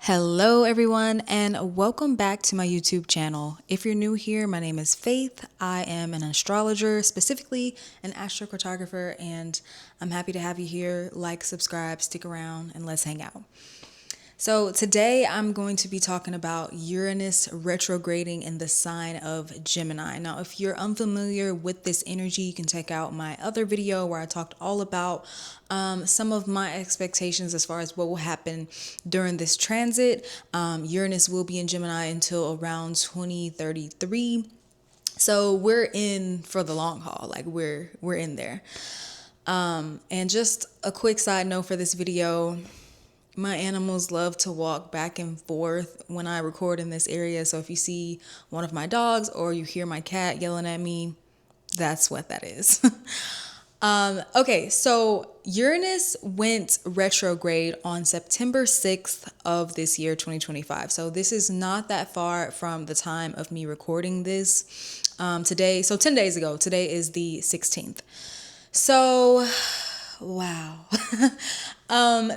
Hello everyone and welcome back to my YouTube channel. If you're new here, my name is Faith. I am an astrologer, specifically an astrocartographer, and I'm happy to have you here. Like, subscribe, stick around, and let's hang out. So today I'm going to be talking about Uranus retrograding in the sign of Gemini. Now, if you're unfamiliar with this energy, you can check out my other video where I talked all about some of my expectations as far as what will happen during this transit. Uranus will be in Gemini until around 2033. So we're in for the long haul, like we're in there. And just a quick side note for this video. My animals love to walk back and forth when I record in this area. So if you see one of my dogs or you hear my cat yelling at me, that's what that is. Okay, so Uranus went retrograde on September 6th of this year, 2025. So this is not that far from the time of me recording this today. So 10 days ago, today is the 16th. So, wow.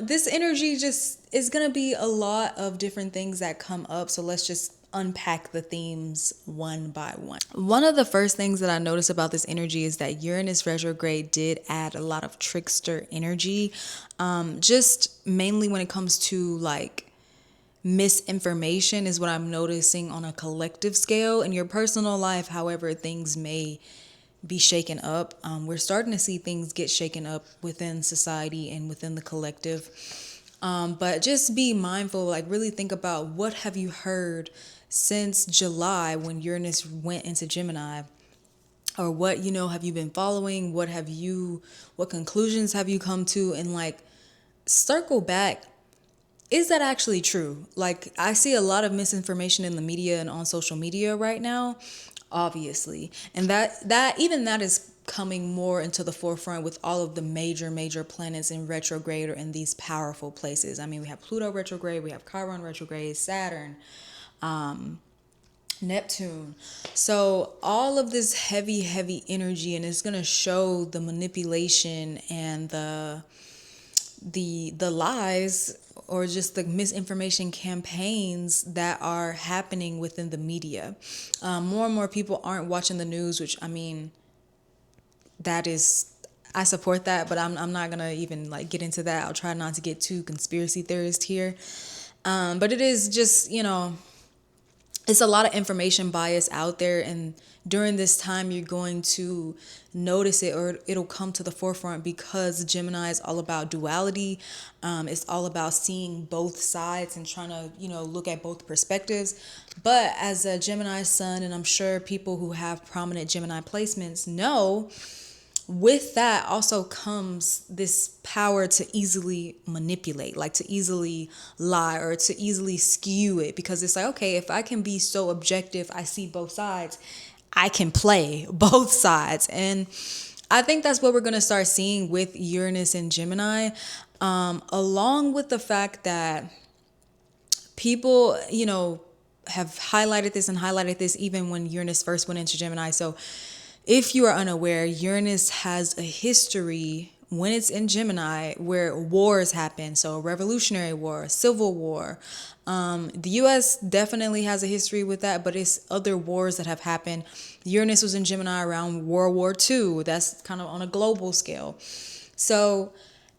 This energy just is going to be a lot of different things that come up. So let's just unpack the themes one by one. One of the first things that I noticed about this energy is that Uranus retrograde did add a lot of trickster energy. Just mainly when it comes to like misinformation is what I'm noticing on a collective scale. In your personal life, however, things may be shaken up. We're starting to see things get shaken up within society and within the collective. But just be mindful, like really think about what have you heard since July when Uranus went into Gemini, or what, have you been following? What conclusions have you come to? And like circle back. Is that actually true? Like I see a lot of misinformation in the media and on social media right now, obviously. And that is coming more into the forefront with all of the major planets in retrograde or in these powerful places. I mean, we have Pluto retrograde, we have Chiron retrograde, Saturn, Neptune. So all of this heavy energy, and it's going to show the manipulation and the lies or just the misinformation campaigns that are happening within the media. More and more people aren't watching the news, which I mean, I support that, but I'm not gonna even like get into that. I'll try not to get too conspiracy theorist here. But it is just, it's a lot of information bias out there, and during this time you're going to notice it, or it'll come to the forefront, because Gemini is all about duality. It's all about seeing both sides and trying to look at both perspectives. But as a Gemini sun, and I'm sure people who have prominent Gemini placements know, with that also comes this power to easily manipulate, like to easily lie or to easily skew it, because it's like, okay, if I can be so objective, I see both sides, I can play both sides. And I think that's what we're going to start seeing with Uranus and Gemini, along with the fact that people, have highlighted this even when Uranus first went into Gemini. So if you are unaware, Uranus has a history when it's in Gemini where wars happen. So a Revolutionary War, a Civil War. The U.S. definitely has a history with that, but it's other wars that have happened. Uranus was in Gemini around World War II. That's kind of on a global scale. So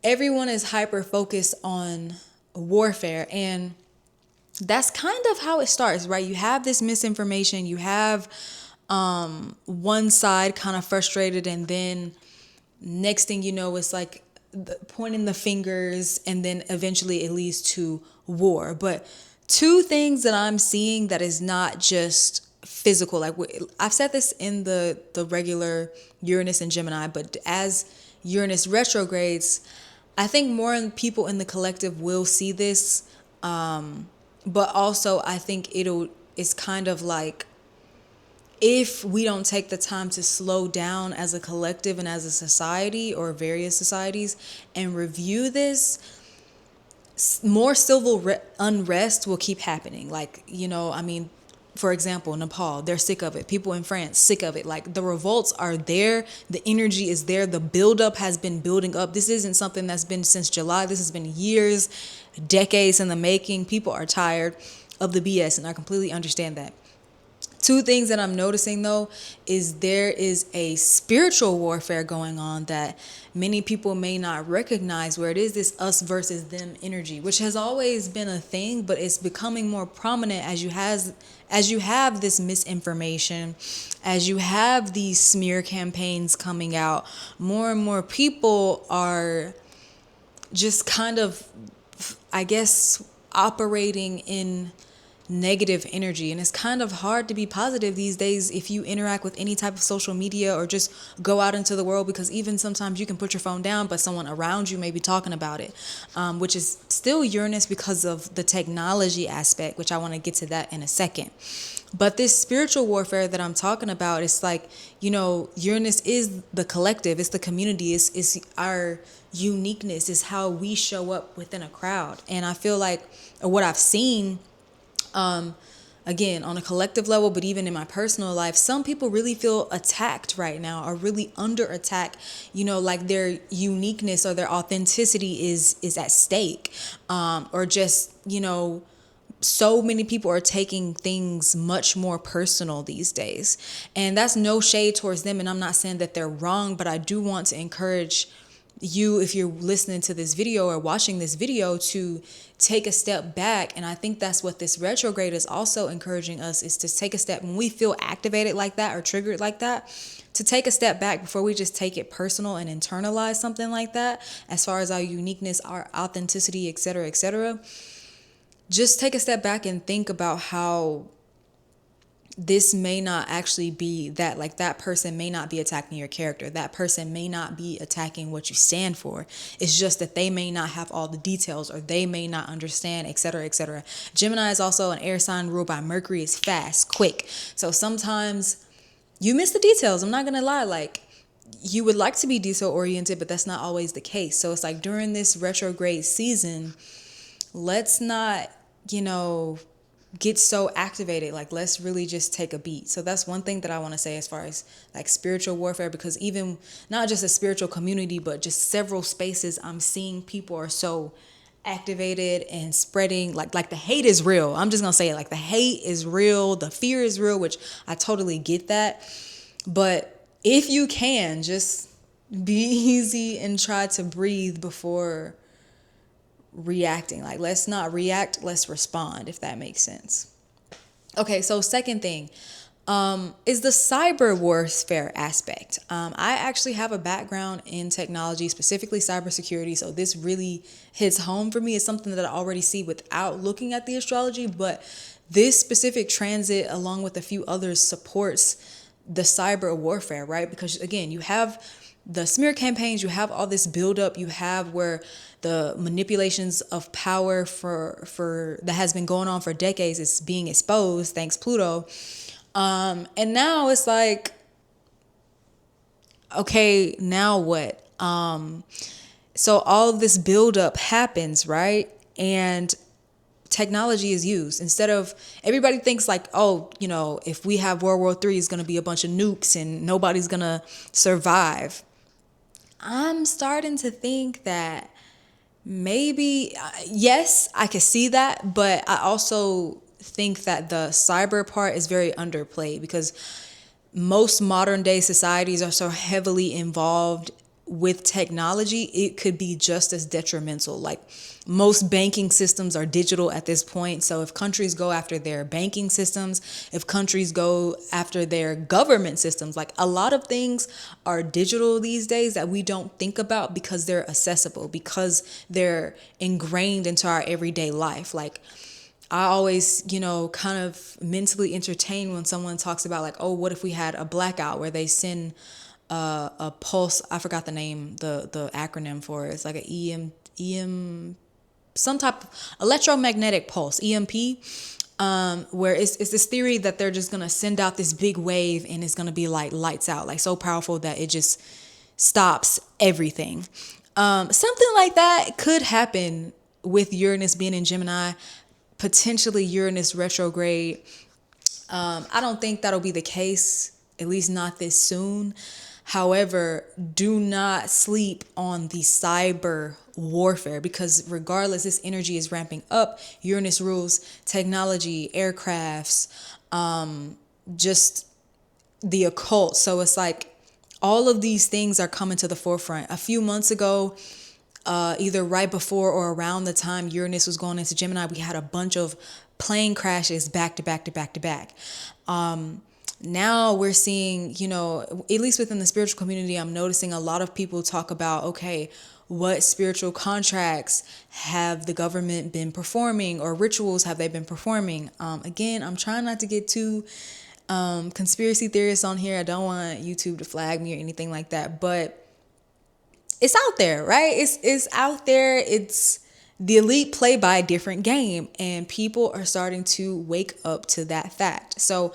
everyone is hyper focused on warfare, and that's kind of how it starts, right? You have this misinformation, you have one side kind of frustrated, and then next thing you know, it's like pointing the fingers, and then eventually it leads to war. But two things that I'm seeing that is not just physical, like I've said this in the regular Uranus and Gemini, but as Uranus retrogrades, I think more people in the collective will see this, but also I think it's kind of like, if we don't take the time to slow down as a collective and as a society or various societies and review this, more civil unrest will keep happening. Like, I mean, for example, Nepal, they're sick of it. People in France, sick of it. Like the revolts are there. The energy is there. The buildup has been building up. This isn't something that's been since July. This has been years. decades in the making. People are tired of the BS, and I completely understand that. Two things that I'm noticing though is there is a spiritual warfare going on that many people may not recognize, where it is this us versus them energy, which has always been a thing, but it's becoming more prominent as you have this misinformation, as you have these smear campaigns coming out. More and more people are just kind of, I guess, operating in negative energy, and it's kind of hard to be positive these days if you interact with any type of social media or just go out into the world, because even sometimes you can put your phone down but someone around you may be talking about it, which is still Uranus because of the technology aspect, which I want to get to that in a second. But this spiritual warfare that I'm talking about, it's like, Uranus is the collective, it's the community, it's our uniqueness, is how we show up within a crowd. And I feel like, or what I've seen, again, on a collective level, but even in my personal life, some people really feel attacked right now, are really under attack, like their uniqueness or their authenticity is at stake, or just, so many people are taking things much more personal these days. And that's no shade towards them, and I'm not saying that they're wrong, but I do want to encourage you, if you're listening to this video or watching this video, to take a step back. And I think that's what this retrograde is also encouraging us, is to take a step when we feel activated like that or triggered like that, to take a step back before we just take it personal and internalize something like that, as far as our uniqueness, our authenticity, etc., etc. Just take a step back and think about how this may not actually be that, like, that person may not be attacking your character. That person may not be attacking what you stand for. It's just that they may not have all the details, or they may not understand, etc., etc. Gemini is also an air sign ruled by Mercury. Is fast, quick. So sometimes you miss the details. I'm not going to lie. Like, you would like to be detail oriented, but that's not always the case. So it's like, during this retrograde season, let's not, get so activated. Like, let's really just take a beat. So that's one thing that I want to say as far as like spiritual warfare, because even not just a spiritual community, but just several spaces, I'm seeing people are so activated and spreading, like the hate is real. I'm just gonna say it, like the hate is real, the fear is real, which I totally get that. But if you can, just be easy and try to breathe before reacting. Like, let's not react, let's respond, if that makes sense. Okay, so second thing is the cyber warfare aspect. I actually have a background in technology, specifically cybersecurity, so this really hits home for me. It's something that I already see without looking at the astrology, but this specific transit, along with a few others, supports the cyber warfare, right? Because again, you have the smear campaigns, you have all this buildup, you have where the manipulations of power for that has been going on for decades is being exposed, thanks Pluto. And now it's like, okay, now what? So all of this buildup happens, right? And technology is used. Instead of, everybody thinks like, oh, if we have World War III, it's going to be a bunch of nukes and nobody's going to survive. I'm starting to think that maybe, yes, I can see that, but I also think that the cyber part is very underplayed, because most modern day societies are so heavily involved with technology, it could be just as detrimental. Like, most banking systems are digital at this point. So if countries go after their banking systems, if countries go after their government systems, like, a lot of things are digital these days that we don't think about because they're accessible, because they're ingrained into our everyday life. Like, I always, kind of mentally entertain when someone talks about like, oh, what if we had a blackout, where they send a pulse. I forgot the name, the acronym for it. It's like an EM, some type of electromagnetic pulse, EMP, where it's this theory that they're just going to send out this big wave and it's going to be like lights out, like so powerful that it just stops everything. Something like that could happen with Uranus being in Gemini, potentially Uranus retrograde. I don't think that'll be the case, at least not this soon. However, do not sleep on the cyber warfare, because regardless, this energy is ramping up. Uranus rules technology, aircrafts, just the occult. So it's like all of these things are coming to the forefront. A few months ago, either right before or around the time Uranus was going into Gemini, we had a bunch of plane crashes back to back to back to back. Now we're seeing, at least within the spiritual community, I'm noticing a lot of people talk about, okay, what spiritual contracts have the government been performing, or rituals have they been performing? Again, I'm trying not to get too conspiracy theorists on here. I don't want YouTube to flag me or anything like that, but it's out there, right? It's out there. It's the elite play by a different game, and people are starting to wake up to that fact. So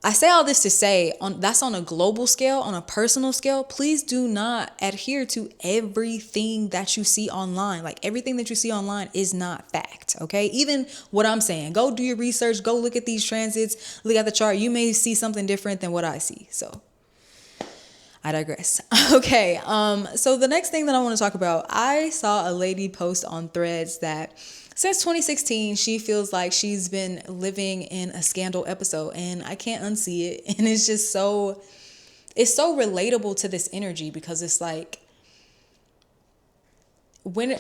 I say all this to say, that's on a global scale. On a personal scale, please do not adhere to everything that you see online. Like, everything that you see online is not fact, okay? Even what I'm saying, go do your research, go look at these transits, look at the chart. You may see something different than what I see. So I digress. Okay, so the next thing that I want to talk about, I saw a lady post on Threads that since 2016, she feels like she's been living in a scandal episode, and I can't unsee it. And it's just it's so relatable to this energy, because it's like, when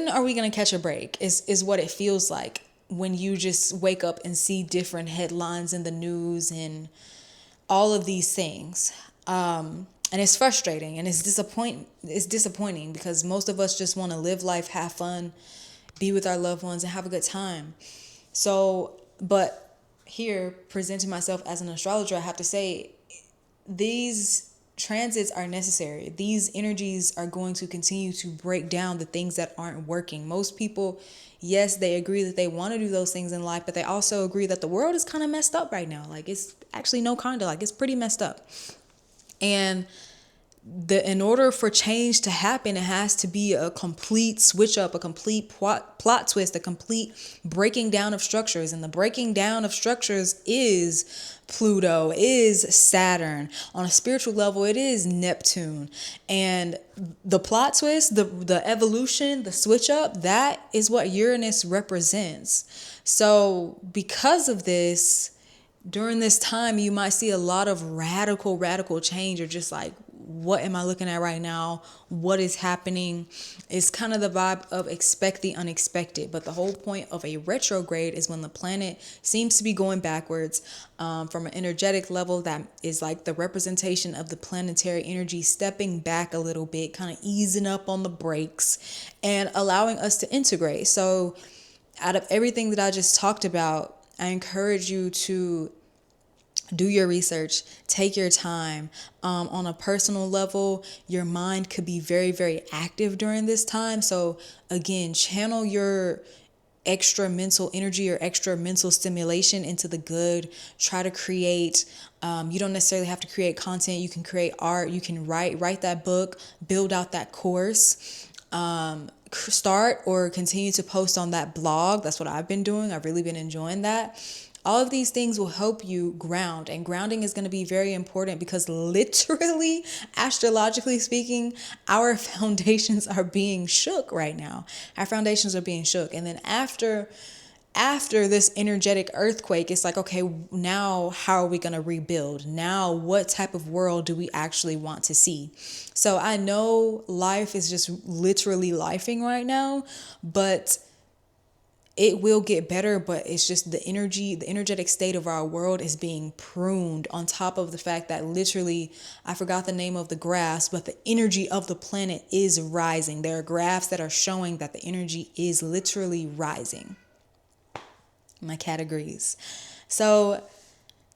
are we going to catch a break is what it feels like when you just wake up and see different headlines in the news and all of these things. And it's frustrating, and it's disappointing, because most of us just want to live life, have fun, be with our loved ones, and have a good time. So, but here, presenting myself as an astrologer, I have to say, these transits are necessary. These energies are going to continue to break down the things that aren't working. Most people, yes, they agree that they want to do those things in life, but they also agree that the world is kind of messed up right now. Like, it's actually it's pretty messed up. And in order for change to happen, it has to be a complete switch up, a complete plot twist, a complete breaking down of structures. And the breaking down of structures is Pluto, is Saturn. On a spiritual level, it is Neptune. And the plot twist, the evolution, the switch up, that is what Uranus represents. So because of this, during this time, you might see a lot of radical change, or just like, what am I looking at right now? What is happening? It's kind of the vibe of expect the unexpected. But the whole point of a retrograde is when the planet seems to be going backwards, from an energetic level. That is like the representation of the planetary energy stepping back a little bit, kind of easing up on the brakes and allowing us to integrate. So out of everything that I just talked about, I encourage you to do your research, take your time. On a personal level, your mind could be very, very active during this time. So again, channel your extra mental energy or extra mental stimulation into the good. Try to create. You don't necessarily have to create content. You can create art. You can write that book, build out that course. Start or continue to post on that blog. That's what I've been doing. I've really been enjoying that. All of these things will help you ground, and grounding is going to be very important, because literally, astrologically speaking, our foundations are being shook right now. Our foundations are being shook. And then after this energetic earthquake, it's like, okay, now how are we going to rebuild? Now, what type of world do we actually want to see? So I know life is just literally lifing right now, but it will get better. But it's just the energetic state of our world is being pruned, on top of the fact that literally, I forgot the name of the graphs, but the energy of the planet is rising. There are graphs that are showing that the energy is literally rising. My cat agrees. So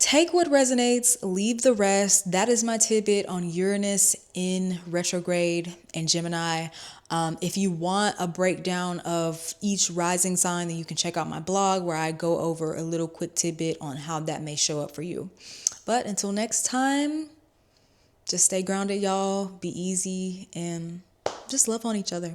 take what resonates, leave the rest. That is my tidbit on Uranus in retrograde and Gemini. If you want a breakdown of each rising sign, then you can check out my blog, where I go over a little quick tidbit on how that may show up for you. But until next time, just stay grounded, y'all. Be easy and just love on each other.